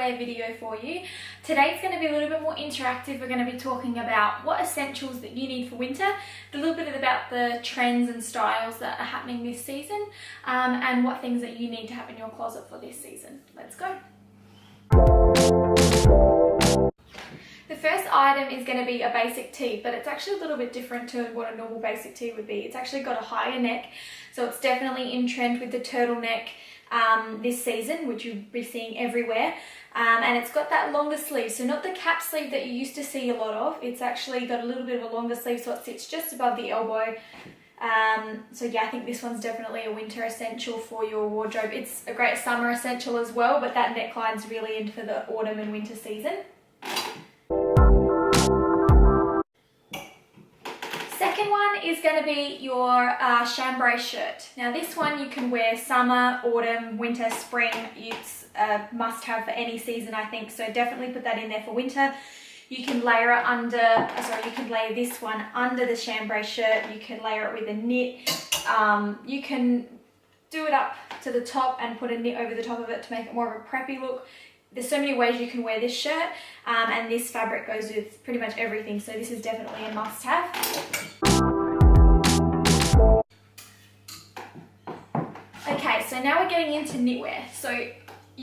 wear video for you. Today's going to be a little bit more interactive. We're going to be talking about what essentials that you need for winter, a little bit about the trends and styles that are happening this season, and what things that you need to have in your closet for this season. Let's go. The first item is going to be a basic tee, but it's actually a little bit different to what a normal basic tee would be. It's actually got a higher neck, so it's definitely in trend with the turtleneck this season, which you'll be seeing everywhere. And it's got that longer sleeve, so not the cap sleeve that you used to see a lot of. It's actually got a little bit of a longer sleeve, so it sits just above the elbow. So yeah, I think this one's definitely a winter essential for your wardrobe. It's a great summer essential as well, but that neckline's really in for the autumn and winter season. Second one is going to be your chambray shirt. Now this one you can wear summer, autumn, winter, spring. It's a must have for any season, I think, so definitely put that in there for winter. You can layer it under, you can layer this one under the chambray shirt. You can layer it with a knit. You can do it up to the top and put a knit over the top of it to make it more of a preppy look. There's so many ways you can wear this shirt, and this fabric goes with pretty much everything, so this is definitely a must-have. Okay, so now we're getting into knitwear. So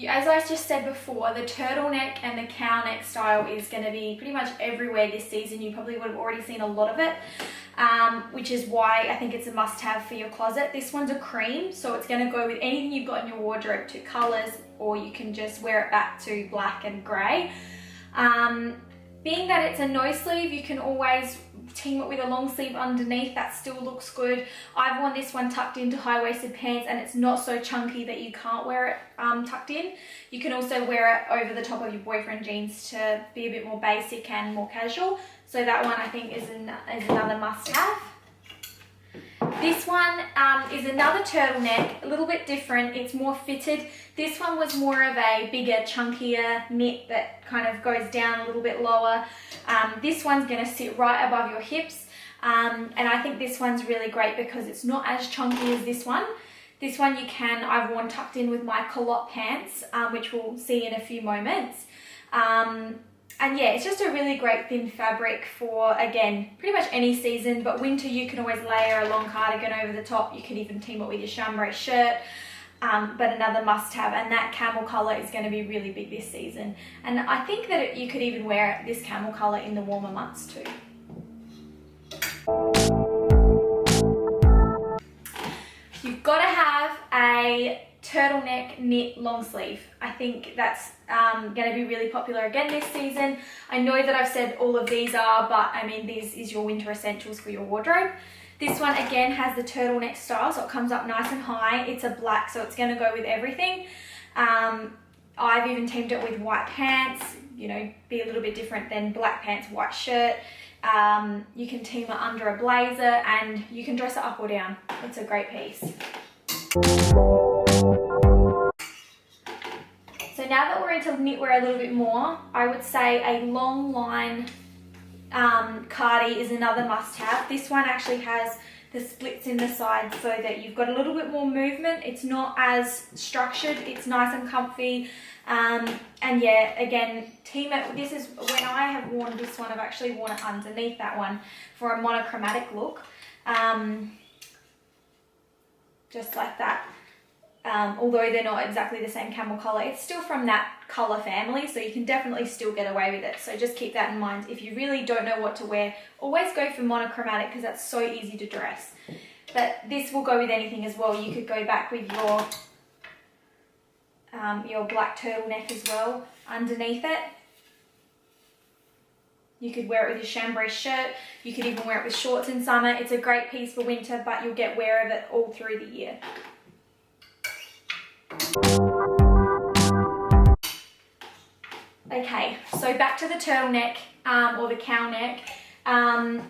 as I just said before, the turtleneck and the cow neck style is going to be pretty much everywhere this season. You probably would have already seen a lot of it, which is why I think it's a must-have for your closet. This one's a cream, so it's going to go with anything you've got in your wardrobe, to colours, or you can just wear it back to black and grey. Being that it's a no sleeve, you can always team it with a long sleeve underneath. That still looks good. I've worn this one tucked into high-waisted pants, and it's not so chunky that you can't wear it tucked in. You can also wear it over the top of your boyfriend jeans to be a bit more basic and more casual. So that one I think is another must-have. This one is another turtleneck, a little bit different. It's more fitted. This one was more of a bigger, chunkier knit that kind of goes down a little bit lower. This one's going to sit right above your hips. And I think this one's really great because it's not as chunky as this one. This one I've worn tucked in with my culotte pants, which we'll see in a few moments. And yeah, it's just a really great thin fabric for, again, pretty much any season, but winter you can always layer a long cardigan over the top. You can even team it with your chambray shirt, but another must-have, and that camel colour is going to be really big this season. And I think that you could even wear this camel colour in the warmer months too. You've got to have a turtleneck knit long sleeve. I think that's going to be really popular again this season. I know that I've said all of these are, but I mean, these is your winter essentials for your wardrobe. This one again has the turtleneck style, so it comes up nice and high. It's a black, so it's going to go with everything. I've even teamed it with white pants, you know, be a little bit different than black pants, white shirt. You can team it under a blazer, and you can dress it up or down. It's a great piece. So now that we're into knitwear a little bit more, I would say a long line cardi is another must-have. This one actually has the splits in the side so that you've got a little bit more movement. It's not as structured. It's nice and comfy. And yeah, again, team it. This is when I have worn this one, I've actually worn it underneath that one for a monochromatic look. Just like that. Although they're not exactly the same camel colour, it's still from that colour family, so you can definitely still get away with it. So just keep that in mind. If you really don't know what to wear, always go for monochromatic because that's so easy to dress. But this will go with anything as well. You could go back with your black turtleneck as well underneath it. You could wear it with your chambray shirt. You could even wear it with shorts in summer. It's a great piece for winter, but you'll get wear of it all through the year. Okay, so back to the turtleneck or the cow neck.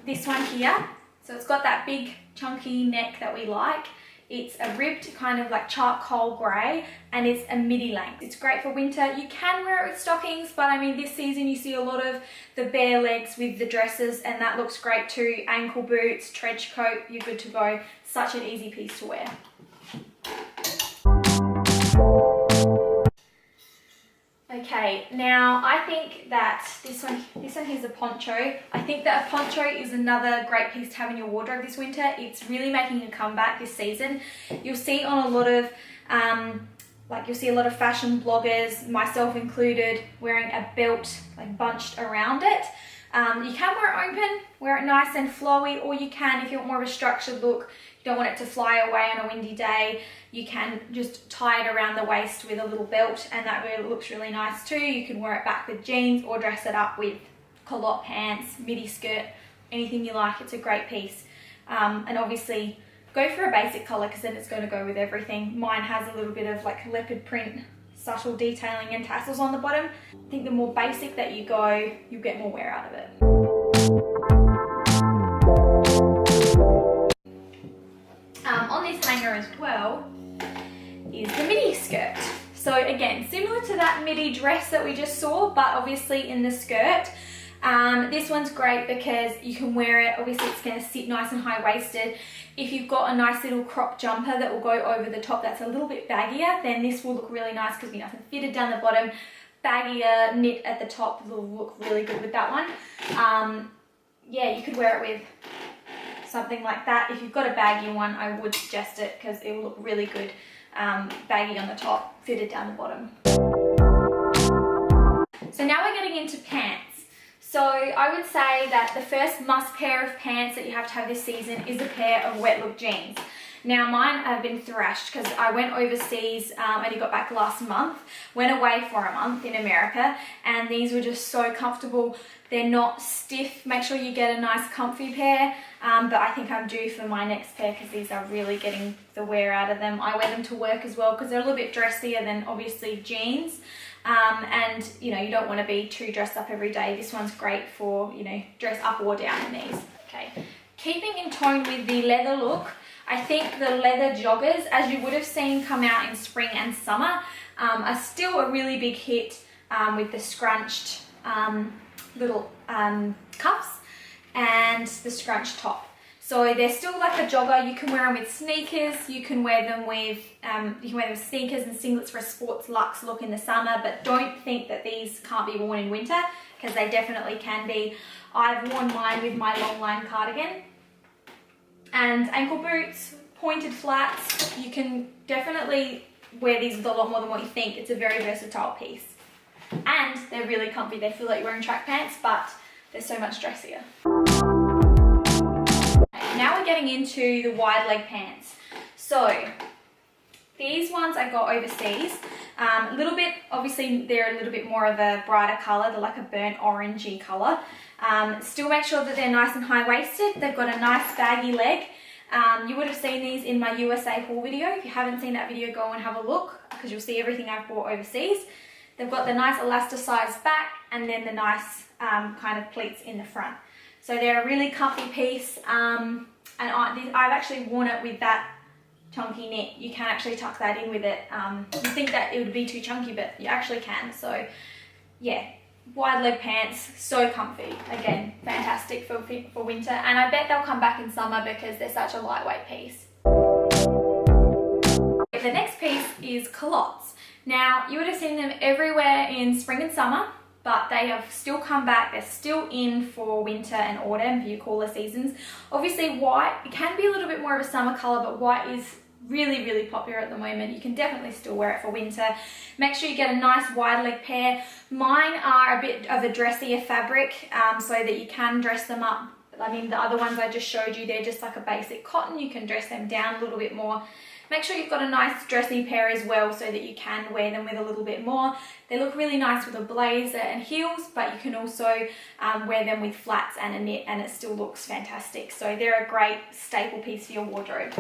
This one here, so it's got that big chunky neck that we like. It's a ribbed kind of like charcoal grey, and it's a midi length. It's great for winter. You can wear it with stockings, but I mean this season you see a lot of the bare legs with the dresses, and that looks great too. Ankle boots, trench coat, you're good to go. Such an easy piece to wear. Okay, now I think that this one here's a poncho. I think that a poncho is another great piece to have in your wardrobe this winter. It's really making a comeback this season. You'll see on a lot of you'll see a lot of fashion bloggers, myself included, wearing a belt like bunched around it. You can wear it open, wear it nice and flowy, or you can, if you want more of a structured look, you don't want it to fly away on a windy day, you can just tie it around the waist with a little belt, and that really looks really nice too. You can wear it back with jeans or dress it up with culotte pants, midi skirt, anything you like. It's a great piece. And obviously go for a basic colour because then it's going to go with everything. Mine has a little bit of like leopard print, subtle detailing and tassels on the bottom. I think the more basic that you go, you'll get more wear out of it. On this hanger as well is the midi skirt. So again, similar to that midi dress that we just saw, but obviously in the skirt. This one's great because you can wear it, obviously it's going to sit nice and high-waisted. If you've got a nice little crop jumper that will go over the top that's a little bit baggier, then this will look really nice because it'll be nice and fitted down the bottom, baggier knit at the top will look really good with that one. Yeah, you could wear it with something like that. If you've got a baggy one, I would suggest it because it will look really good, baggy on the top, fitted down the bottom. So now we're getting into pants. So I would say that the first must pair of pants that you have to have this season is a pair of wet look jeans. Now mine have been thrashed because I went overseas, only got back last month, went away for a month in America, and these were just so comfortable. They're not stiff. Make sure you get a nice comfy pair, but I think I'm due for my next pair because these are really getting the wear out of them. I wear them to work as well because they're a little bit dressier than obviously jeans. And you know, you don't want to be too dressed up every day. This one's great for, you know, dress up or down in these. Okay, keeping in tone with the leather look, I think the leather joggers, as you would have seen come out in spring and summer, are still a really big hit with the scrunched little cuffs and the scrunched top. So they're still like a jogger. You can wear them with sneakers. You can wear them with sneakers and singlets for a sports luxe look in the summer. But don't think that these can't be worn in winter because they definitely can be. I've worn mine with my long line cardigan and ankle boots, pointed flats. You can definitely wear these with a lot more than what you think. It's a very versatile piece, and they're really comfy. They feel like you're wearing track pants, but they're so much dressier. Now we're getting into the wide leg pants. So these ones I got overseas. A little bit, obviously they're a little bit more of a brighter colour. They're like a burnt orangey colour. Still make sure that they're nice and high-waisted. They've got a nice baggy leg. You would have seen these in my USA haul video. If you haven't seen that video, go and have a look because you'll see everything I've bought overseas. They've got the nice elasticized back and then the nice kind of pleats in the front. So they're a really comfy piece, and I've actually worn it with that chunky knit. You can actually tuck that in with it. You think that it would be too chunky, but you actually can. So yeah, wide leg pants, so comfy. Again, fantastic for winter, and I bet they'll come back in summer because they're such a lightweight piece. The next piece is culottes. Now, you would have seen them everywhere in spring and summer, but they have still come back. They're still in for winter and autumn, for your cooler seasons. Obviously white, it can be a little bit more of a summer colour, but white is really, really popular at the moment. You can definitely still wear it for winter. Make sure you get a nice wide leg pair. Mine are a bit of a dressier fabric, so that you can dress them up. I mean, the other ones I just showed you, they're just like a basic cotton. You can dress them down a little bit more. Make sure you've got a nice dressy pair as well so that you can wear them with a little bit more. They look really nice with a blazer and heels, but you can also wear them with flats and a knit and it still looks fantastic. So they're a great staple piece for your wardrobe.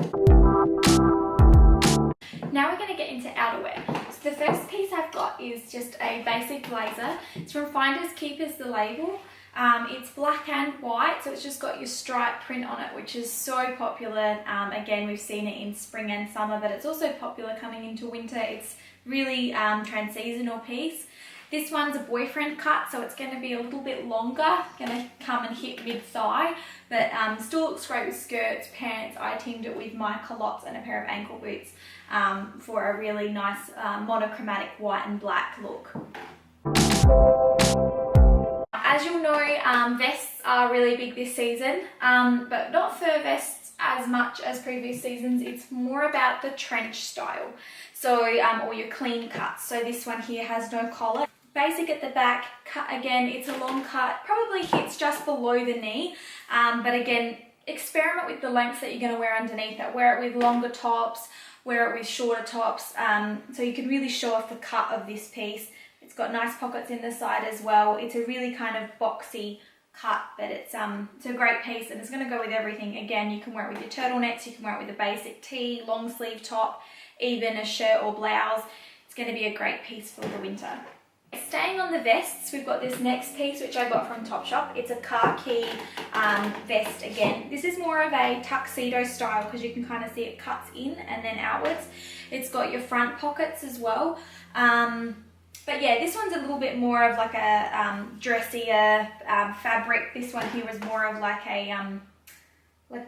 Now we're going to get into outerwear. So the first piece I've got is just a basic blazer. It's from Finders Keepers, the label. It's black and white, so it's just got your stripe print on it, which is so popular. Again, we've seen it in spring and summer, but it's also popular coming into winter. It's really trans-seasonal piece. This one's a boyfriend cut, so it's going to be a little bit longer, going to come and hit mid-thigh, but still looks great with skirts, pants. I teamed it with my culottes and a pair of ankle boots for a really nice monochromatic white and black look. As you'll know, vests are really big this season, but not fur vests as much as previous seasons. It's more about the trench style, so or your clean cuts. So this one here has no collar. Basic at the back, cut again, it's a long cut, probably hits just below the knee, but again, experiment with the lengths that you're going to wear underneath it. Wear it with longer tops, wear it with shorter tops, so you can really show off the cut of this piece. It's got nice pockets in the side as well. It's a really kind of boxy cut, but it's a great piece and it's going to go with everything. Again, you can wear it with your turtlenecks, you can wear it with a basic tee, long sleeve top, even a shirt or blouse. It's going to be a great piece for the winter. Staying on the vests, we've got this next piece which I got from Topshop. It's a khaki vest again. This is more of a tuxedo style because you can kind of see it cuts in and then outwards. It's got your front pockets as well. But yeah, this one's a little bit more of like a dressier fabric. This one here is more of like a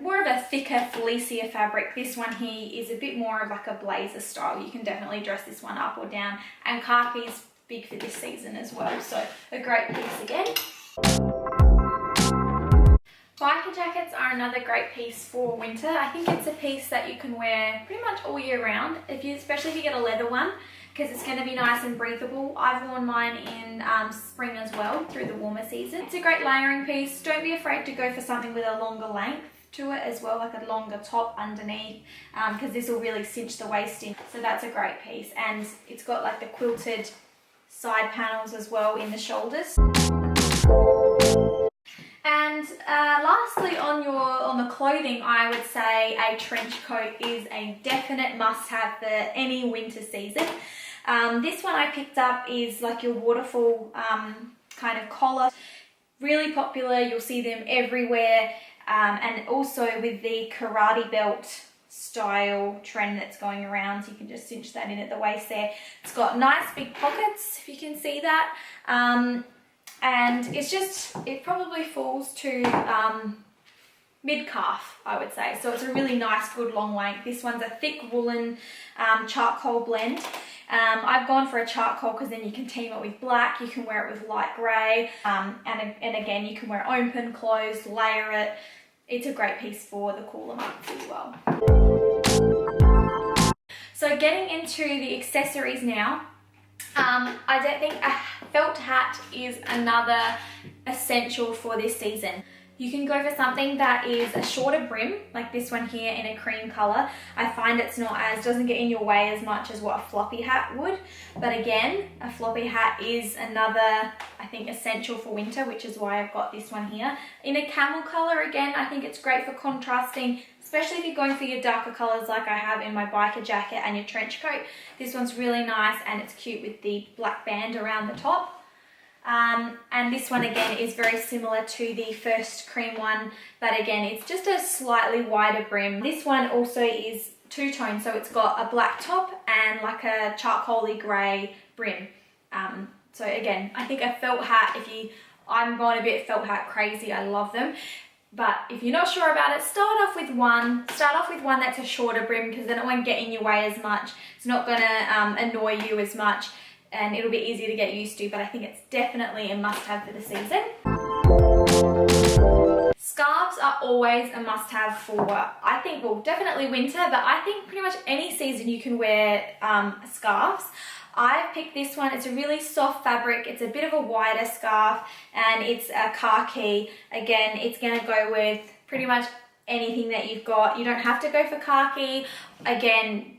more of a thicker, fleecier fabric. This one here is a bit more of like a blazer style. You can definitely dress this one up or down. And khaki's big for this season as well, so a great piece again. Biker jackets are another great piece for winter. I think it's a piece that you can wear pretty much all year round, especially if you get a leather one, because it's going to be nice and breathable. I've worn mine in spring as well through the warmer season. It's a great layering piece. Don't be afraid to go for something with a longer length to it as well, like a longer top underneath, because this will really cinch the waist in. So that's a great piece, and it's got like the quilted side panels as well in the shoulders. And lastly, on the clothing, I would say a trench coat is a definite must-have for any winter season. This one I picked up is like your waterfall kind of collar. Really popular, you'll see them everywhere, and also with the karate belt style trend that's going around, so you can just cinch that in at the waist there. It's got nice big pockets, if you can see that, and it probably falls to mid-calf, I would say. So it's a really nice, good long length. This one's a thick woolen charcoal blend. I've gone for a charcoal because then you can team it with black, you can wear it with light grey, and again, you can wear open, closed, layer it. It's a great piece for the cooler months as well. So getting into the accessories now, I don't think a felt hat is another essential for this season. You can go for something that is a shorter brim, like this one here in a cream colour. I find doesn't get in your way as much as what a floppy hat would. But again, a floppy hat is another, I think, essential for winter, which is why I've got this one here. In a camel colour, again, I think it's great for contrasting, especially if you're going for your darker colours like I have in my biker jacket and your trench coat. This one's really nice and it's cute with the black band around the top. And this one again is very similar to the first cream one, but again it's just a slightly wider brim. This one also is two-tone, so it's got a black top and like a charcoaly grey brim. So again, I think a felt hat, I'm going a bit felt hat crazy, I love them. But if you're not sure about it, start off with one that's a shorter brim, because then it won't get in your way as much. It's not going to annoy you as much, and it'll be easier to get used to, but I think it's definitely a must-have for the season. Scarves are always a must-have for, I think, well, definitely winter, but I think pretty much any season you can wear scarves. I've picked this one. It's a really soft fabric. It's a bit of a wider scarf, and it's a khaki. Again, it's going to go with pretty much anything that you've got. You don't have to go for khaki. Again,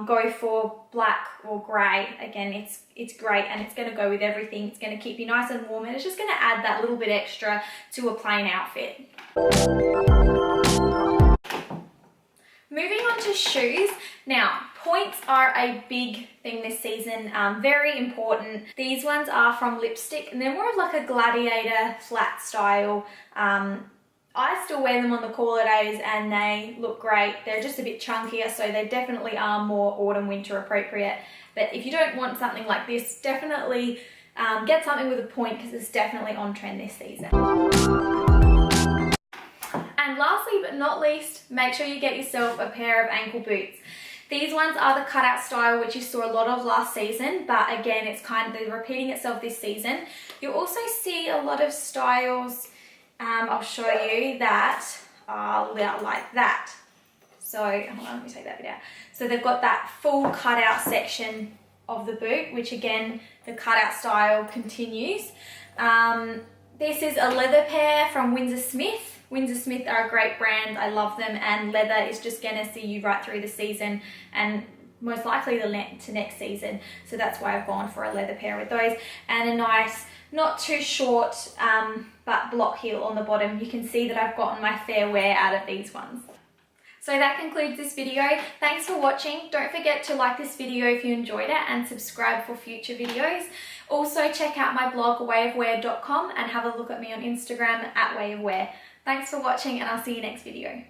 go for black or grey. Again, it's great, and it's going to go with everything. It's going to keep you nice and warm, and it's just going to add that little bit extra to a plain outfit. Moving on to shoes. Now, points are a big thing this season, very important. These ones are from Lipstick, and they're more of like a gladiator flat style. I still wear them on the cooler days and they look great. They're just a bit chunkier, so they definitely are more autumn winter appropriate. But if you don't want something like this, definitely get something with a point, because it's definitely on trend this season. And lastly but not least, make sure you get yourself a pair of ankle boots. These ones are the cutout style, which you saw a lot of last season, but again, it's kind of repeating itself this season. You'll also see a lot of styles, I'll show you, that are like that. So, hold on, let me take that bit out. So they've got that full cutout section of the boot, which again, the cutout style continues. This is a leather pair from Windsor Smith. Windsor Smith are a great brand, I love them, and leather is just gonna see you right through the season and most likely to next season. So that's why I've gone for a leather pair with those, and a nice, not too short, but block heel on the bottom. You can see that I've gotten my fair wear out of these ones. So that concludes this video. Thanks for watching. Don't forget to like this video if you enjoyed it and subscribe for future videos. Also check out my blog wayofwear.com and have a look at me on Instagram @wayofwear. Thanks for watching, and I'll see you next video.